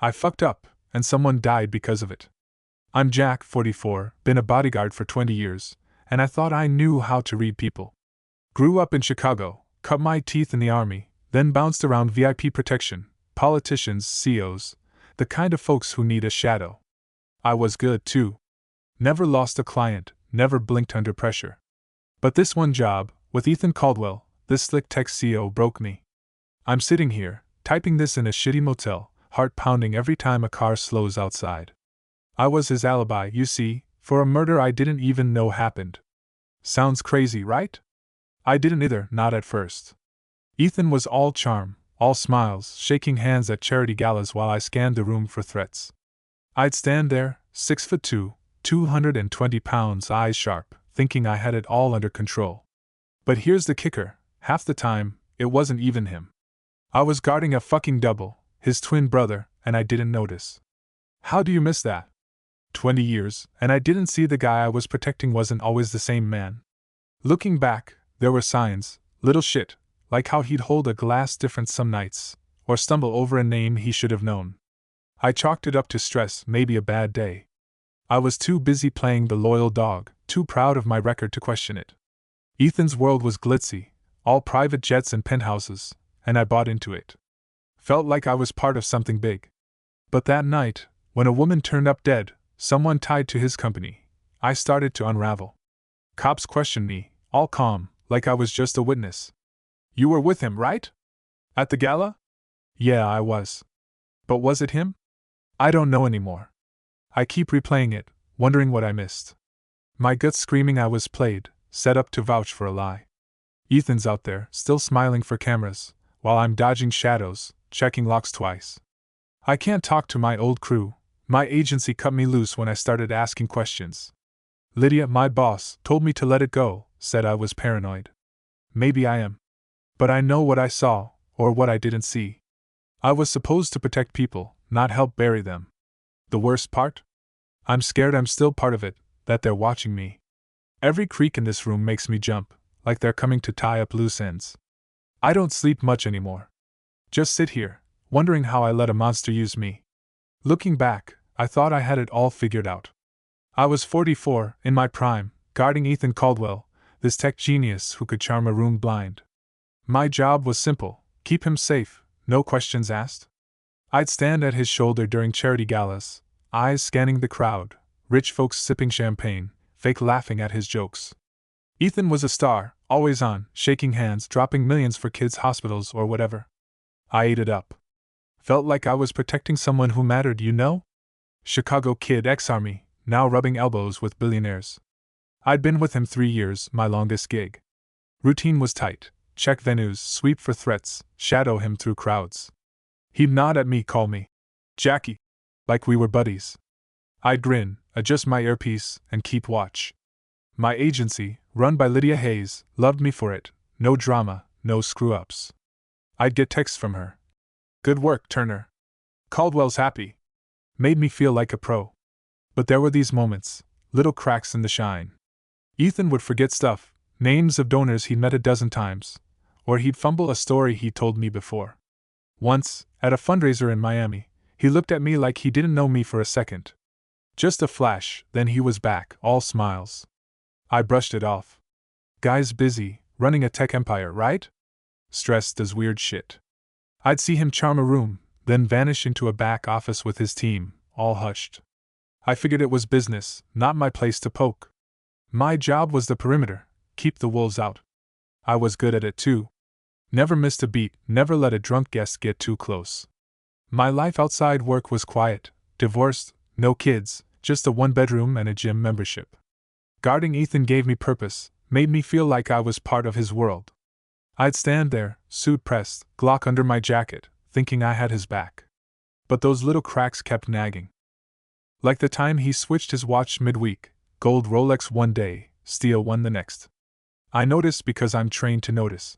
I fucked up, and someone died because of it. I'm Jack, 44, been a bodyguard for 20 years, and I thought I knew how to read people. Grew up in Chicago, cut my teeth in the army, then bounced around VIP protection, politicians, CEOs, the kind of folks who need a shadow. I was good, too. Never lost a client, never blinked under pressure. But this one job, with Ethan Caldwell, this slick tech CEO, broke me. I'm sitting here, typing this in a shitty motel, heart pounding every time a car slows outside. I was his alibi, you see, for a murder I didn't even know happened. Sounds crazy, right? I didn't either, not at first. Ethan was all charm, all smiles, shaking hands at charity galas while I scanned the room for threats. I'd stand there, 6'2", 220 pounds, eyes sharp, thinking I had it all under control. But here's the kicker, half the time, it wasn't even him. I was guarding a fucking double, his twin brother, and I didn't notice. How do you miss that? 20 years, and I didn't see the guy I was protecting wasn't always the same man. Looking back, there were signs, little shit, like how he'd hold a glass different some nights, or stumble over a name he should have known. I chalked it up to stress, maybe a bad day. I was too busy playing the loyal dog, too proud of my record to question it. Ethan's world was glitzy, all private jets and penthouses, and I bought into it. Felt like I was part of something big. But that night, when a woman turned up dead, someone tied to his company, I started to unravel. Cops questioned me, all calm, like I was just a witness. You were with him, right? At the gala? Yeah, I was. But was it him? I don't know anymore. I keep replaying it, wondering what I missed. My gut screaming I was played, set up to vouch for a lie. Ethan's out there, still smiling for cameras, while I'm dodging shadows, checking locks twice. I can't talk to my old crew. My agency cut me loose when I started asking questions. Lydia, my boss, told me to let it go, said I was paranoid. Maybe I am. But I know what I saw, or what I didn't see. I was supposed to protect people, not help bury them. The worst part? I'm scared I'm still part of it, that they're watching me. Every creak in this room makes me jump, like they're coming to tie up loose ends. I don't sleep much anymore. Just sit here, wondering how I let a monster use me. Looking back, I thought I had it all figured out. I was 44, in my prime, guarding Ethan Caldwell, this tech genius who could charm a room blind. My job was simple, keep him safe, no questions asked. I'd stand at his shoulder during charity galas, eyes scanning the crowd, rich folks sipping champagne, fake laughing at his jokes. Ethan was a star, always on, shaking hands, dropping millions for kids' hospitals or whatever. I ate it up. Felt like I was protecting someone who mattered, you know? Chicago kid, ex-army, now rubbing elbows with billionaires. I'd been with him 3 years, my longest gig. Routine was tight, check venues, sweep for threats, shadow him through crowds. He'd nod at me, call me Jackie, like we were buddies. I'd grin, adjust my earpiece, and keep watch. My agency, run by Lydia Hayes, loved me for it, no drama, no screw-ups. I'd get texts from her. Good work, Turner. Caldwell's happy. Made me feel like a pro. But there were these moments, little cracks in the shine. Ethan would forget stuff, names of donors he'd met a dozen times, or he'd fumble a story he'd told me before. Once, at a fundraiser in Miami, he looked at me like he didn't know me for a second. Just a flash, then he was back, all smiles. I brushed it off. Guy's busy, running a tech empire, right? Stress does weird shit. I'd see him charm a room, then vanish into a back office with his team, all hushed. I figured it was business, not my place to poke. My job was the perimeter, keep the wolves out. I was good at it too. Never missed a beat, never let a drunk guest get too close. My life outside work was quiet, divorced, no kids, just a 1-bedroom and a gym membership. Guarding Ethan gave me purpose, made me feel like I was part of his world. I'd stand there, suit pressed, Glock under my jacket, thinking I had his back. But those little cracks kept nagging. Like the time he switched his watch midweek, gold Rolex one day, steel one the next. I noticed because I'm trained to notice.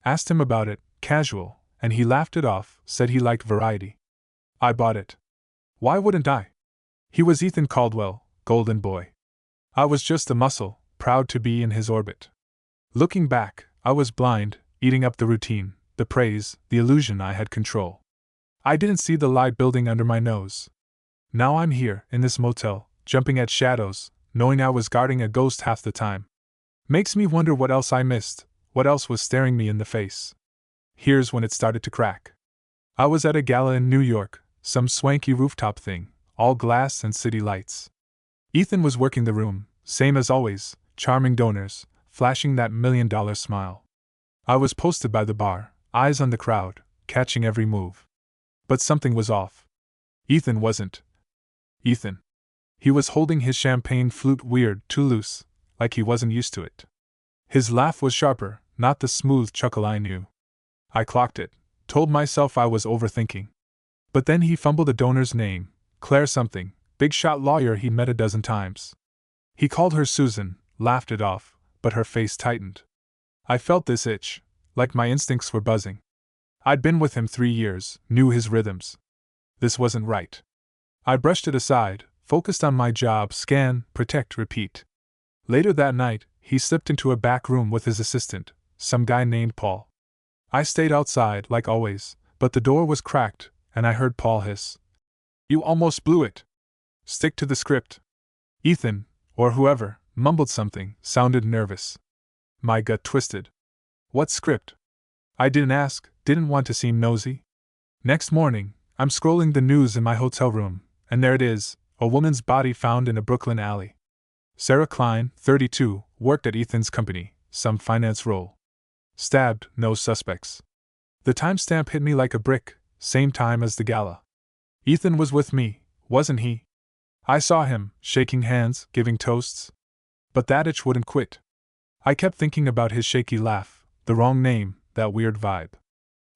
Asked him about it, casual, and he laughed it off, said he liked variety. I bought it. Why wouldn't I? He was Ethan Caldwell, golden boy. I was just a muscle, proud to be in his orbit. Looking back, I was blind, eating up the routine, the praise, the illusion I had control. I didn't see the lie building under my nose. Now I'm here, in this motel, jumping at shadows, knowing I was guarding a ghost half the time. Makes me wonder what else I missed, what else was staring me in the face. Here's when it started to crack. I was at a gala in New York, some swanky rooftop thing, all glass and city lights. Ethan was working the room, same as always, charming donors, flashing that $1,000,000 smile. I was posted by the bar, eyes on the crowd, catching every move. But something was off. Ethan wasn't. Ethan. He was holding his champagne flute weird, too loose, like he wasn't used to it. His laugh was sharper, not the smooth chuckle I knew. I clocked it, told myself I was overthinking. But then he fumbled a donor's name, Claire something, big shot lawyer he'd met a dozen times. He called her Susan, laughed it off, but her face tightened. I felt this itch, like my instincts were buzzing. I'd been with him 3 years, knew his rhythms. This wasn't right. I brushed it aside, focused on my job, scan, protect, repeat. Later that night, he slipped into a back room with his assistant, some guy named Paul. I stayed outside, like always, but the door was cracked, and I heard Paul hiss. "You almost blew it. Stick to the script." Ethan, or whoever, mumbled something, sounded nervous. My gut twisted. What script? I didn't ask, didn't want to seem nosy. Next morning, I'm scrolling the news in my hotel room, and there it is, a woman's body found in a Brooklyn alley. Sarah Klein, 32, worked at Ethan's company, some finance role. Stabbed, no suspects. The timestamp hit me like a brick, same time as the gala. Ethan was with me, wasn't he? I saw him, shaking hands, giving toasts. But that itch wouldn't quit. I kept thinking about his shaky laugh, the wrong name, that weird vibe.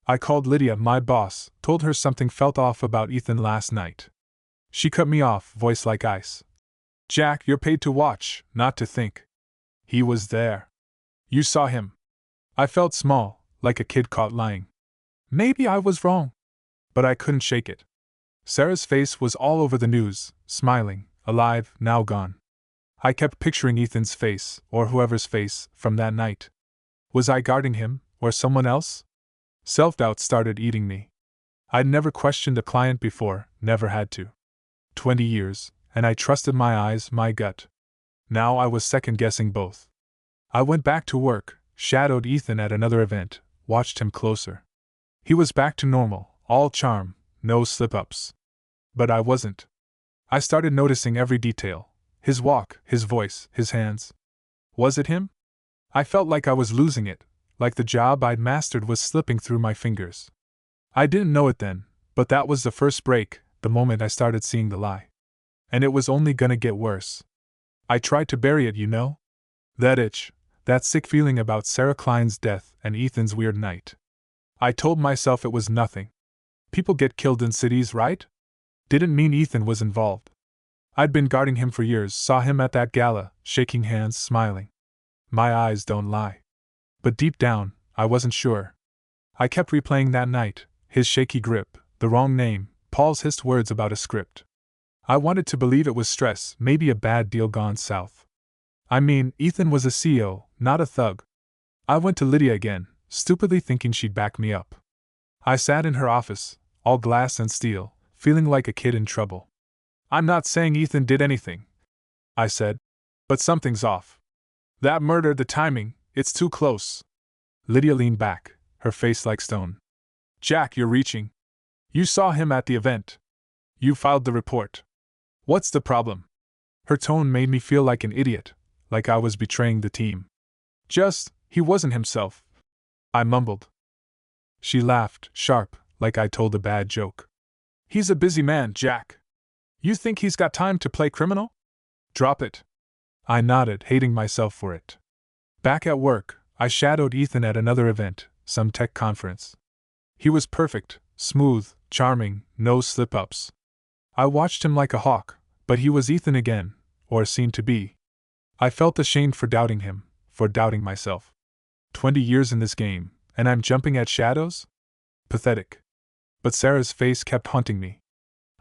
I called Lydia, my boss, told her something felt off about Ethan last night. She cut me off, voice like ice. "Jack, you're paid to watch, not to think. He was there. You saw him." I felt small, like a kid caught lying. Maybe I was wrong. But I couldn't shake it. Sarah's face was all over the news, smiling, alive, now gone. I kept picturing Ethan's face, or whoever's face, from that night. Was I guarding him, or someone else? Self-doubt started eating me. I'd never questioned a client before, never had to. 20 years, and I trusted my eyes, my gut. Now I was second-guessing both. I went back to work, shadowed Ethan at another event, watched him closer. He was back to normal, all charm, no slip-ups. But I wasn't. I started noticing every detail. His walk, his voice, his hands. Was it him? I felt like I was losing it, like the job I'd mastered was slipping through my fingers. I didn't know it then, but that was the first break, the moment I started seeing the lie. And it was only gonna get worse. I tried to bury it, you know? That itch, that sick feeling about Sarah Klein's death and Ethan's weird night. I told myself it was nothing. People get killed in cities, right? Didn't mean Ethan was involved. I'd been guarding him for years, saw him at that gala, shaking hands, smiling. My eyes don't lie. But deep down, I wasn't sure. I kept replaying that night, his shaky grip, the wrong name, Paul's hissed words about a script. I wanted to believe it was stress, maybe a bad deal gone south. I mean, Ethan was a CEO, not a thug. I went to Lydia again, stupidly thinking she'd back me up. I sat in her office, all glass and steel, feeling like a kid in trouble. "I'm not saying Ethan did anything," I said, "but something's off. That murder, the timing, it's too close." Lydia leaned back, her face like stone. "Jack, you're reaching. You saw him at the event. You filed the report. What's the problem?" Her tone made me feel like an idiot, like I was betraying the team. He wasn't himself," I mumbled. She laughed, sharp, like I told a bad joke. "He's a busy man, Jack. You think he's got time to play criminal? Drop it." I nodded, hating myself for it. Back at work, I shadowed Ethan at another event, some tech conference. He was perfect, smooth, charming, no slip-ups. I watched him like a hawk, but he was Ethan again, or seemed to be. I felt ashamed for doubting him, for doubting myself. 20 years in this game, and I'm jumping at shadows? Pathetic. But Sarah's face kept haunting me.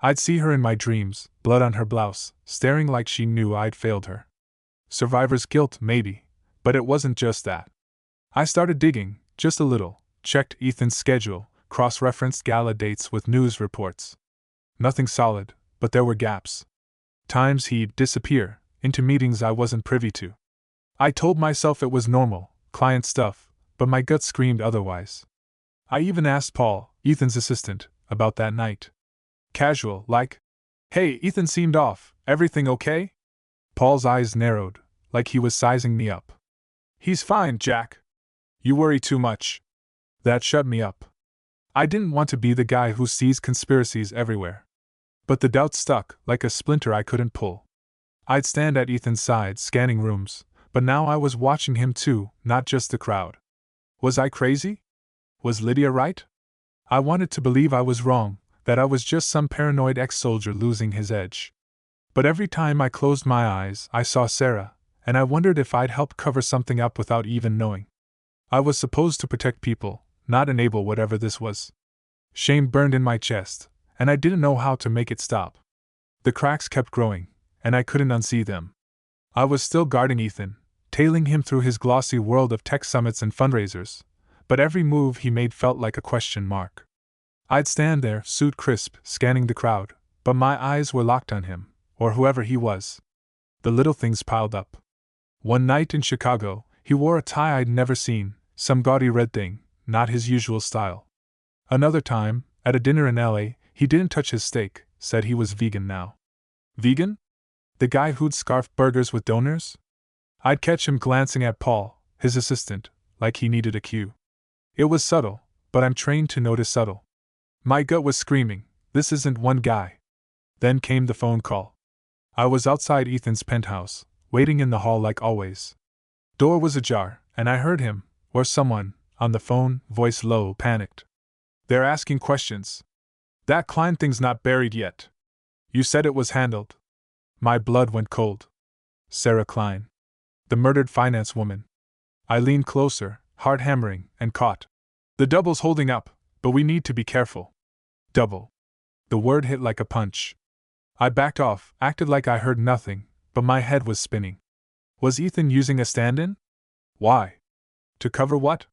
I'd see her in my dreams, blood on her blouse, staring like she knew I'd failed her. Survivor's guilt, maybe, but it wasn't just that. I started digging, just a little, checked Ethan's schedule, cross-referenced gala dates with news reports. Nothing solid, but there were gaps. Times he'd disappear, into meetings I wasn't privy to. I told myself it was normal, client stuff, but my gut screamed otherwise. I even asked Paul, Ethan's assistant, about that night. Casual, like, "Hey, Ethan seemed off, everything okay?" Paul's eyes narrowed, like he was sizing me up. "He's fine, Jack. You worry too much." That shut me up. I didn't want to be the guy who sees conspiracies everywhere. But the doubt stuck, like a splinter I couldn't pull. I'd stand at Ethan's side, scanning rooms, but now I was watching him too, not just the crowd. Was I crazy? Was Lydia right? I wanted to believe I was wrong, that I was just some paranoid ex-soldier losing his edge. But every time I closed my eyes, I saw Sarah, and I wondered if I'd helped cover something up without even knowing. I was supposed to protect people, not enable whatever this was. Shame burned in my chest, and I didn't know how to make it stop. The cracks kept growing, and I couldn't unsee them. I was still guarding Ethan, tailing him through his glossy world of tech summits and fundraisers, but every move he made felt like a question mark. I'd stand there, suit crisp, scanning the crowd, but my eyes were locked on him, or whoever he was. The little things piled up. One night in Chicago, he wore a tie I'd never seen, some gaudy red thing, not his usual style. Another time, at a dinner in LA, he didn't touch his steak, said he was vegan now. Vegan? The guy who'd scarf burgers with donors? I'd catch him glancing at Paul, his assistant, like he needed a cue. It was subtle, but I'm trained to notice subtle. My gut was screaming, this isn't one guy. Then came the phone call. I was outside Ethan's penthouse, waiting in the hall like always. Door was ajar, and I heard him, or someone, on the phone, voice low, panicked. "They're asking questions. That Klein thing's not buried yet. You said it was handled." My blood went cold. Sarah Klein. The murdered finance woman. I leaned closer, heart hammering, and caught. "The double's holding up, but we need to be careful." Double. The word hit like a punch. I backed off, acted like I heard nothing, but my head was spinning. Was Ethan using a stand-in? Why? To cover what?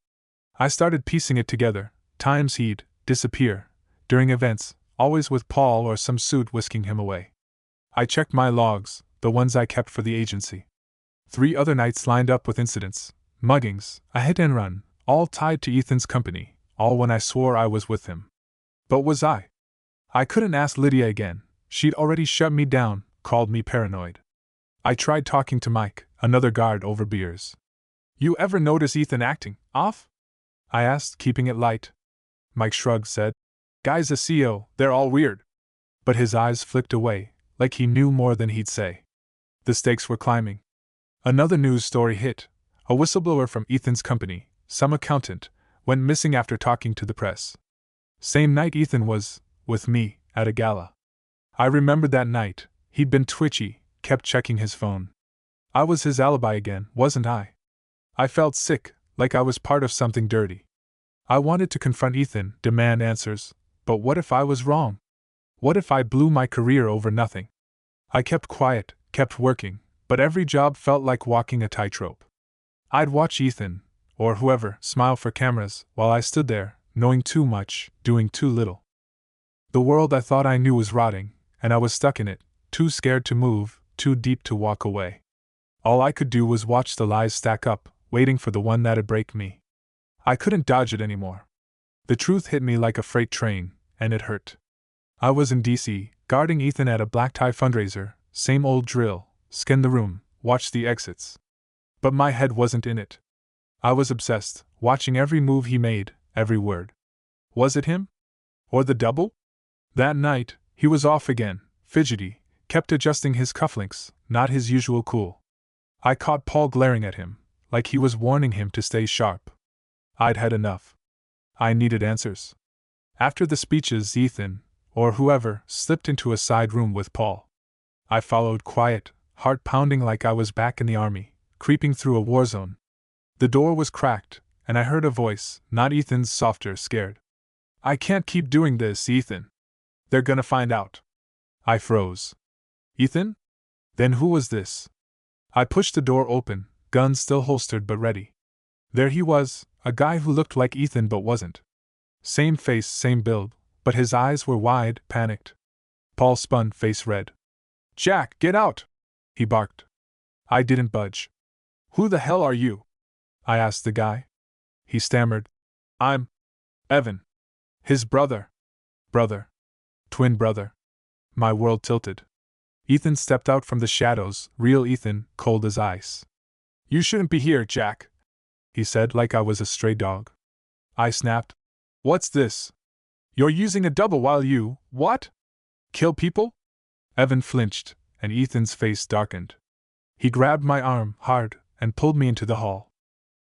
I started piecing it together. Times he'd disappear, during events, always with Paul or some suit whisking him away. I checked my logs, the ones I kept for the agency. 3 other nights lined up with incidents, muggings, a hit and run, all tied to Ethan's company, all when I swore I was with him. But was I? I couldn't ask Lydia again. She'd already shut me down, called me paranoid. I tried talking to Mike, another guard, over beers. "You ever notice Ethan acting off?" I asked, keeping it light. Mike shrugged, said, "Guy's a CO, they're all weird." But his eyes flicked away, like he knew more than he'd say. The stakes were climbing. Another news story hit. A whistleblower from Ethan's company, some accountant, went missing after talking to the press. Same night Ethan was, with me, at a gala. I remembered that night. He'd been twitchy, kept checking his phone. I was his alibi again, wasn't I? I felt sick, like I was part of something dirty. I wanted to confront Ethan, demand answers, but what if I was wrong? What if I blew my career over nothing? I kept quiet, kept working, but every job felt like walking a tightrope. I'd watch Ethan, or whoever, smile for cameras, while I stood there, knowing too much, doing too little. The world I thought I knew was rotting, and I was stuck in it, too scared to move, too deep to walk away. All I could do was watch the lies stack up, waiting for the one that'd break me. I couldn't dodge it anymore. The truth hit me like a freight train, and it hurt. I was in DC, guarding Ethan at a black tie fundraiser, same old drill, scan the room, watch the exits. But my head wasn't in it. I was obsessed, watching every move he made, every word. Was it him? Or the double? That night, he was off again, fidgety, kept adjusting his cufflinks, not his usual cool. I caught Paul glaring at him, like he was warning him to stay sharp. I'd had enough. I needed answers. After the speeches, Ethan, or whoever, slipped into a side room with Paul. I followed, quiet, heart pounding like I was back in the army, creeping through a war zone. The door was cracked, and I heard a voice, not Ethan's, softer, scared. "I can't keep doing this, Ethan. They're gonna find out." I froze. Ethan? Then who was this? I pushed the door open, gun still holstered but ready. There he was, a guy who looked like Ethan but wasn't. Same face, same build, but his eyes were wide, panicked. Paul spun, face red. "Jack, get out!" he barked. I didn't budge. "Who the hell are you?" I asked the guy. He stammered. "I'm Evan. His brother." Brother. Twin brother. My world tilted. Ethan stepped out from the shadows, real Ethan, cold as ice. "You shouldn't be here, Jack," he said like I was a stray dog. I snapped. "What's this? You're using a double while you, what? Kill people?" Evan flinched, and Ethan's face darkened. He grabbed my arm, hard, and pulled me into the hall.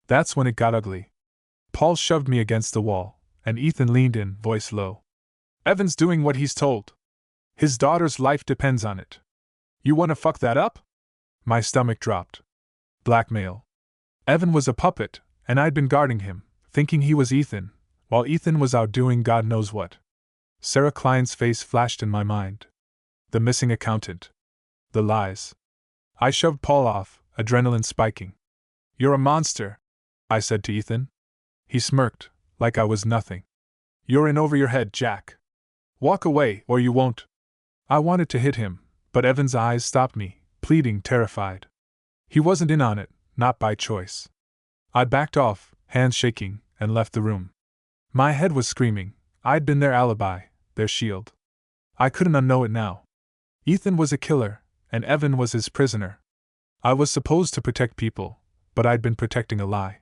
That's when it got ugly. Paul shoved me against the wall, and Ethan leaned in, voice low. "Evan's doing what he's told. His daughter's life depends on it. You want to fuck that up?" My stomach dropped. Blackmail. Evan was a puppet, and I'd been guarding him, thinking he was Ethan, while Ethan was out doing God knows what. Sarah Klein's face flashed in my mind. The missing accountant. The lies. I shoved Paul off, adrenaline spiking. "You're a monster," I said to Ethan. He smirked, like I was nothing. "You're in over your head, Jack. Walk away, or you won't." I wanted to hit him, but Evan's eyes stopped me, pleading, terrified. He wasn't in on it, not by choice. I backed off, hands shaking, and left the room. My head was screaming. I'd been their alibi, their shield. I couldn't unknow it now. Ethan was a killer, and Evan was his prisoner. I was supposed to protect people, but I'd been protecting a lie.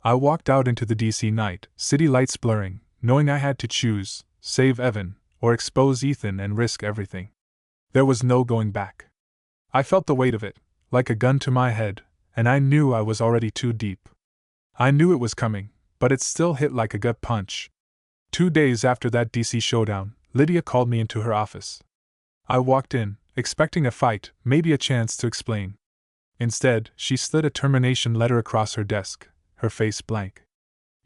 I walked out into the DC night, city lights blurring, knowing I had to choose, save Evan, or expose Ethan and risk everything. There was no going back. I felt the weight of it, like a gun to my head, and I knew I was already too deep. I knew it was coming, but it still hit like a gut punch. 2 days after that DC showdown, Lydia called me into her office. I walked in, expecting a fight, maybe a chance to explain. Instead, she slid a termination letter across her desk, her face blank.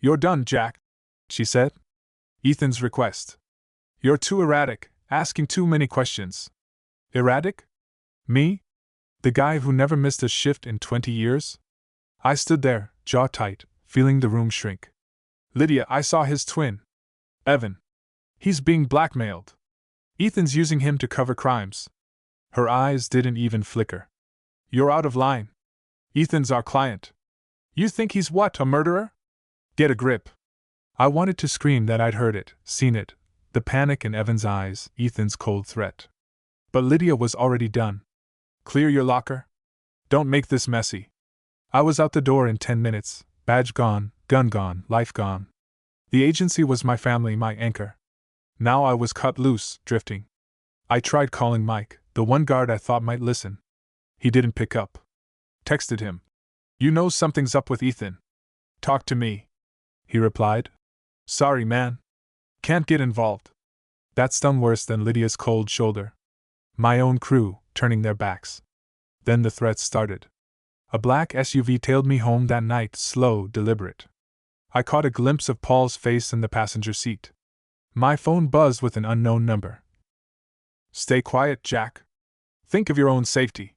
"You're done, Jack," she said. "Ethan's request. You're too erratic, asking too many questions." Erratic? Me? The guy who never missed a shift in 20 years? I stood there, jaw tight, feeling the room shrink. "Lydia, I saw his twin. Evan. He's being blackmailed. Ethan's using him to cover crimes." Her eyes didn't even flicker. "You're out of line. Ethan's our client. You think he's what, a murderer? Get a grip." I wanted to scream that I'd heard it, seen it, the panic in Evan's eyes, Ethan's cold threat. But Lydia was already done. "Clear your locker. Don't make this messy." I was out the door in 10 minutes, badge gone, gun gone, life gone. The agency was my family, my anchor. Now I was cut loose, drifting. I tried calling Mike, the one guard I thought might listen. He didn't pick up. Texted him. "You know something's up with Ethan. Talk to me." He replied. "Sorry, man. Can't get involved." That stung worse than Lydia's cold shoulder. My own crew, turning their backs. Then the threats started. A black SUV tailed me home that night, slow, deliberate. I caught a glimpse of Paul's face in the passenger seat. My phone buzzed with an unknown number. "Stay quiet, Jack. Think of your own safety."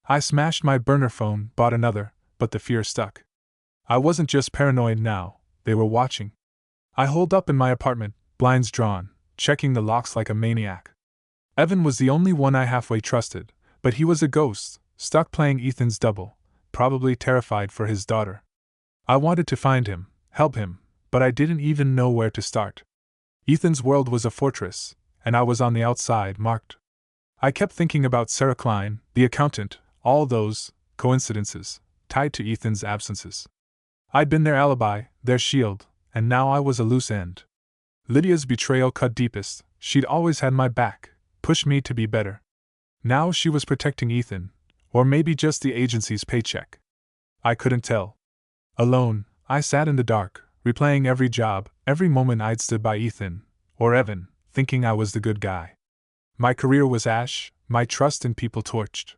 I smashed my burner phone, bought another, but the fear stuck. I wasn't just paranoid now, they were watching. I holed up in my apartment, blinds drawn, checking the locks like a maniac. Evan was the only one I halfway trusted, but he was a ghost, stuck playing Ethan's double, probably terrified for his daughter. I wanted to find him, help him, but I didn't even know where to start. Ethan's world was a fortress, and I was on the outside, marked. I kept thinking about Sarah Klein, the accountant, all those coincidences tied to Ethan's absences. I'd been their alibi, their shield, and now I was a loose end. Lydia's betrayal cut deepest. She'd always had my back, pushed me to be better. Now she was protecting Ethan, or maybe just the agency's paycheck. I couldn't tell. Alone, I sat in the dark, replaying every job, every moment I'd stood by Ethan, or Evan, thinking I was the good guy. My career was ash, my trust in people torched.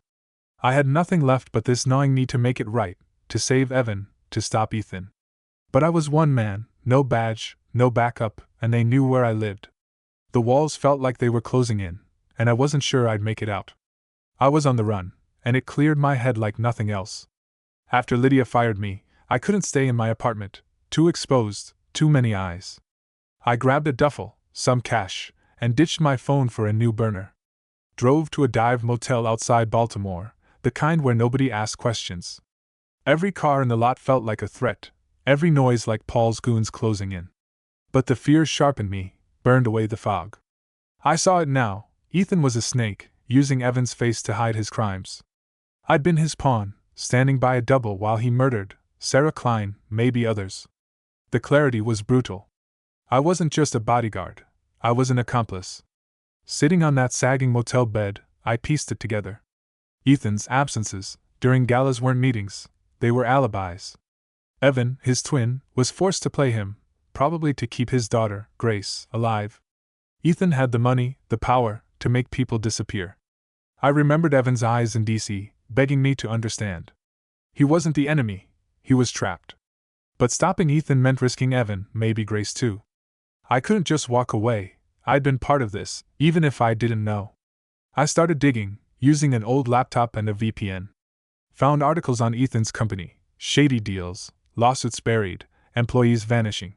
I had nothing left but this gnawing need to make it right, to save Evan, to stop Ethan. But I was one man, no badge, no backup, and they knew where I lived. The walls felt like they were closing in, and I wasn't sure I'd make it out. I was on the run, and it cleared my head like nothing else. After Lydia fired me, I couldn't stay in my apartment, too exposed, too many eyes. I grabbed a duffel, some cash, and ditched my phone for a new burner. Drove to a dive motel outside Baltimore, the kind where nobody asked questions. Every car in the lot felt like a threat, every noise like Paul's goons closing in. But the fear sharpened me, burned away the fog. I saw it now. Ethan was a snake, using Evan's face to hide his crimes. I'd been his pawn, standing by a double while he murdered Sarah Klein, maybe others. The clarity was brutal. I wasn't just a bodyguard, I was an accomplice. Sitting on that sagging motel bed, I pieced it together. Ethan's absences during galas weren't meetings, they were alibis. Evan, his twin, was forced to play him, probably to keep his daughter, Grace, alive. Ethan had the money, the power, to make people disappear. I remembered Evan's eyes in DC, begging me to understand. He wasn't the enemy, he was trapped. But stopping Ethan meant risking Evan, maybe Grace too. I couldn't just walk away, I'd been part of this, even if I didn't know. I started digging, using an old laptop and a VPN. Found articles on Ethan's company, shady deals, lawsuits buried, employees vanishing.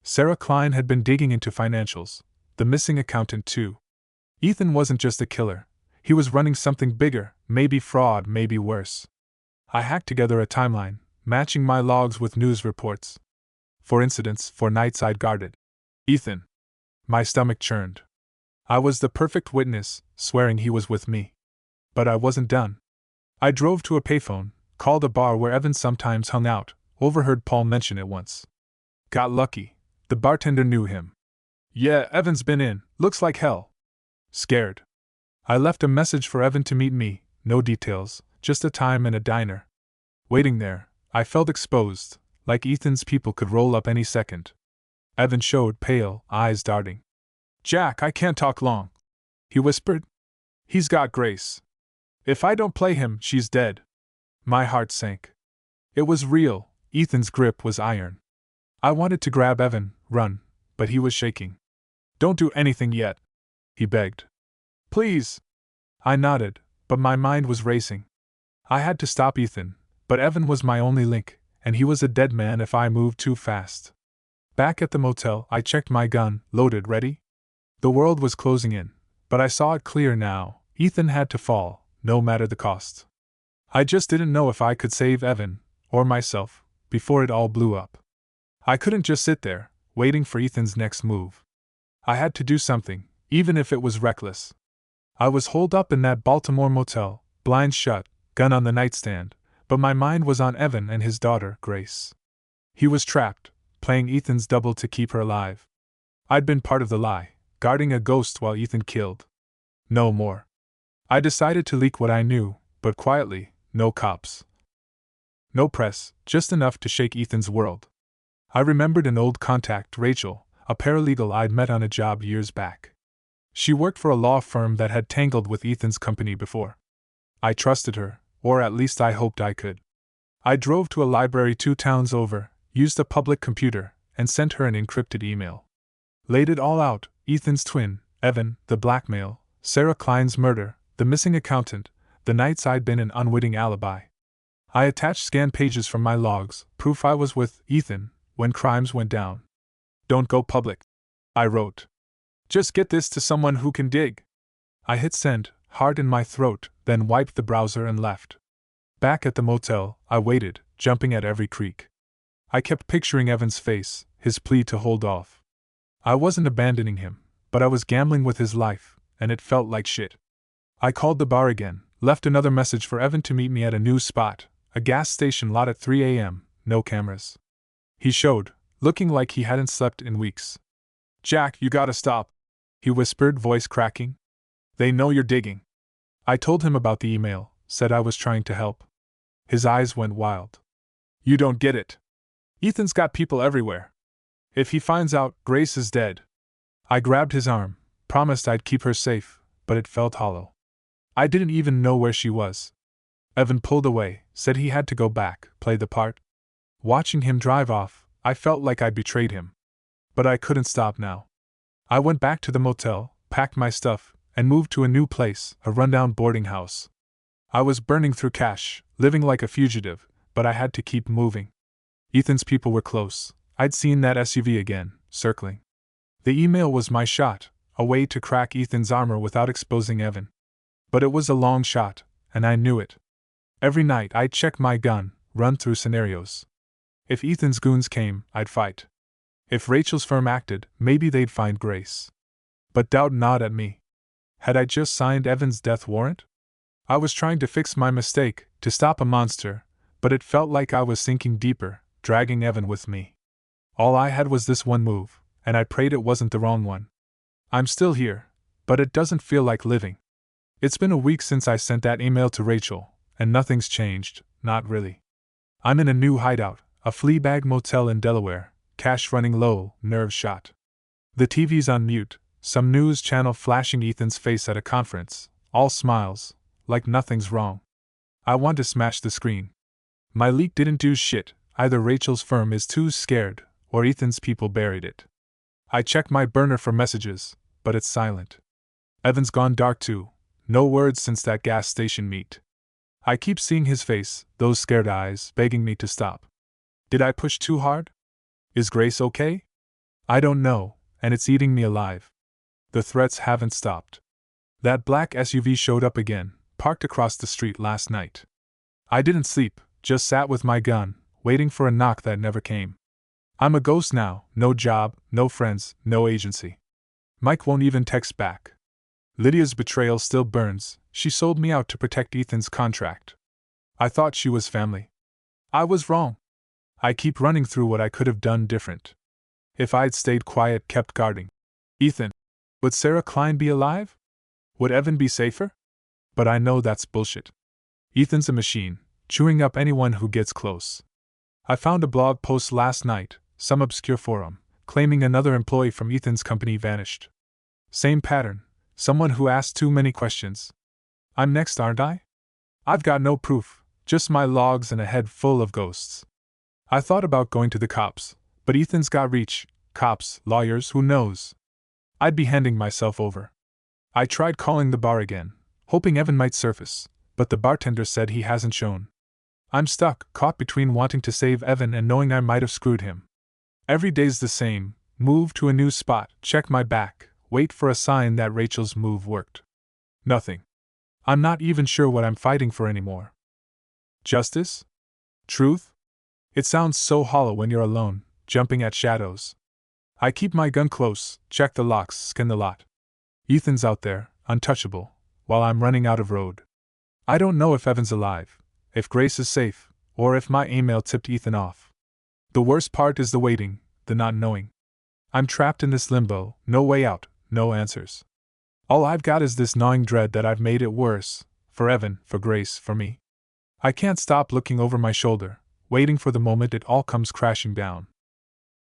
Sarah Klein had been digging into financials, the missing accountant too. Ethan wasn't just a killer, he was running something bigger, maybe fraud, maybe worse. I hacked together a timeline, matching my logs with news reports. For incidents, for nights I'd guarded Ethan. My stomach churned. I was the perfect witness, swearing he was with me. But I wasn't done. I drove to a payphone, called a bar where Evan sometimes hung out, overheard Paul mention it once. Got lucky. The bartender knew him. Yeah, Evan's been in, looks like hell. Scared. I left a message for Evan to meet me, no details, just a time and a diner. Waiting there, I felt exposed, like Ethan's people could roll up any second. Evan showed, pale, eyes darting. Jack, I can't talk long, he whispered. He's got Grace. If I don't play him, she's dead. My heart sank. It was real, Ethan's grip was iron. I wanted to grab Evan, run, but he was shaking. Don't do anything yet, he begged. Please. I nodded, but my mind was racing. I had to stop Ethan, but Evan was my only link, and he was a dead man if I moved too fast. Back at the motel, I checked my gun, loaded, ready? The world was closing in, but I saw it clear now. Ethan had to fall, no matter the cost. I just didn't know if I could save Evan, or myself, before it all blew up. I couldn't just sit there, waiting for Ethan's next move. I had to do something, even if it was reckless. I was holed up in that Baltimore motel, blinds shut, gun on the nightstand, but my mind was on Evan and his daughter, Grace. He was trapped, playing Ethan's double to keep her alive. I'd been part of the lie, guarding a ghost while Ethan killed. No more. I decided to leak what I knew, but quietly, no cops. No press, just enough to shake Ethan's world. I remembered an old contact, Rachel, a paralegal I'd met on a job years back. She worked for a law firm that had tangled with Ethan's company before. I trusted her, or at least I hoped I could. I drove to a library 2 towns over, used a public computer, and sent her an encrypted email. Laid it all out, Ethan's twin, Evan, the blackmail, Sarah Klein's murder, the missing accountant, the nights I'd been an unwitting alibi. I attached scanned pages from my logs, proof I was with Ethan when crimes went down. Don't go public, I wrote. Just get this to someone who can dig. I hit send, heart in my throat, then wiped the browser and left. Back at the motel, I waited, jumping at every creak. I kept picturing Evan's face, his plea to hold off. I wasn't abandoning him, but I was gambling with his life, and it felt like shit. I called the bar again, left another message for Evan to meet me at a new spot, a gas station lot at 3 a.m., no cameras. He showed, looking like he hadn't slept in weeks. Jack, you gotta stop, he whispered, voice cracking. They know you're digging. I told him about the email, said I was trying to help. His eyes went wild. You don't get it. Ethan's got people everywhere. If he finds out, Grace is dead. I grabbed his arm, promised I'd keep her safe, but it felt hollow. I didn't even know where she was. Evan pulled away, said he had to go back, play the part. Watching him drive off, I felt like I betrayed him. But I couldn't stop now. I went back to the motel, packed my stuff, and moved to a new place, a rundown boarding house. I was burning through cash, living like a fugitive, but I had to keep moving. Ethan's people were close. I'd seen that SUV again, circling. The email was my shot, a way to crack Ethan's armor without exposing Evan. But it was a long shot, and I knew it. Every night I'd check my gun, run through scenarios. If Ethan's goons came, I'd fight. If Rachel's firm acted, maybe they'd find Grace. But doubt gnawed at me. Had I just signed Evan's death warrant? I was trying to fix my mistake, to stop a monster, but it felt like I was sinking deeper, dragging Evan with me. All I had was this one move, and I prayed it wasn't the wrong one. I'm still here, but it doesn't feel like living. It's been a week since I sent that email to Rachel, and nothing's changed, not really. I'm in a new hideout, a fleabag motel in Delaware, cash running low, nerves shot. The TV's on mute, some news channel flashing Ethan's face at a conference, all smiles, like nothing's wrong. I want to smash the screen. My leak didn't do shit, either Rachel's firm is too scared, or Ethan's people buried it. I check my burner for messages, but it's silent. Evan's gone dark too, no words since that gas station meet. I keep seeing his face, those scared eyes, begging me to stop. Did I push too hard? Is Grace okay? I don't know, and it's eating me alive. The threats haven't stopped. That black SUV showed up again, parked across the street last night. I didn't sleep, just sat with my gun, waiting for a knock that never came. I'm a ghost now, no job, no friends, no agency. Mike won't even text back. Lydia's betrayal still burns, she sold me out to protect Ethan's contract. I thought she was family. I was wrong. I keep running through what I could have done different. If I'd stayed quiet, kept guarding Ethan, would Sarah Klein be alive? Would Evan be safer? But I know that's bullshit. Ethan's a machine, chewing up anyone who gets close. I found a blog post last night, some obscure forum, claiming another employee from Ethan's company vanished. Same pattern, someone who asked too many questions. I'm next, aren't I? I've got no proof, just my logs and a head full of ghosts. I thought about going to the cops, but Ethan's got reach, cops, lawyers, who knows? I'd be handing myself over. I tried calling the bar again, hoping Evan might surface, but the bartender said he hasn't shown. I'm stuck, caught between wanting to save Evan and knowing I might have screwed him. Every day's the same, move to a new spot, check my back, wait for a sign that Rachel's move worked. Nothing. I'm not even sure what I'm fighting for anymore. Justice? Truth? It sounds so hollow when you're alone, jumping at shadows. I keep my gun close, check the locks, scan the lot. Ethan's out there, untouchable, while I'm running out of road. I don't know if Evan's alive, if Grace is safe, or if my email tipped Ethan off. The worst part is the waiting, the not knowing. I'm trapped in this limbo, no way out, no answers. All I've got is this gnawing dread that I've made it worse, for Evan, for Grace, for me. I can't stop looking over my shoulder, waiting for the moment it all comes crashing down.